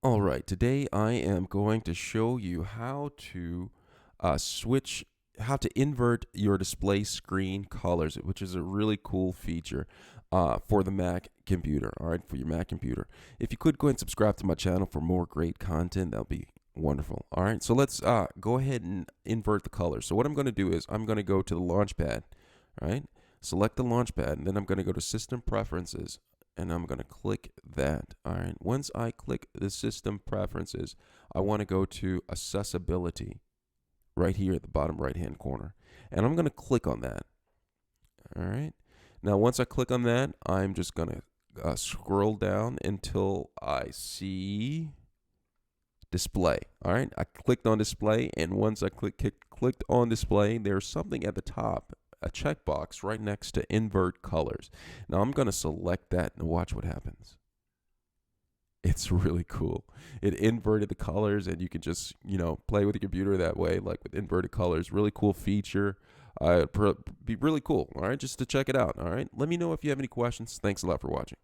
All right, today I am going to show you how to how to invert your display screen colors, which is a really cool feature for the Mac computer. All right, for your Mac computer. If you could go ahead and subscribe to my channel for more great content, that'll be wonderful. All right, so let's go ahead and invert the colors. So what I'm going to do is I'm going to go to the Launchpad. All right, select the Launchpad, and then I'm going to go to System Preferences, and I'm going to click that. All right. Once I click the system preferences, I want to go to accessibility right here at the bottom right hand corner. And I'm going to click on that. All right. Now, once I click on that, I'm just going to scroll down until I see display. All right. I clicked on display. And once I clicked on display, there's something at the top, a checkbox right next to invert colors. Now I'm going to select that and watch what happens. It's really cool. It inverted the colors, and you can just, play with your computer that way, like with inverted colors. Really cool feature. It'd be really cool. All right, just to check it out. All right, let me know if you have any questions. Thanks a lot for watching.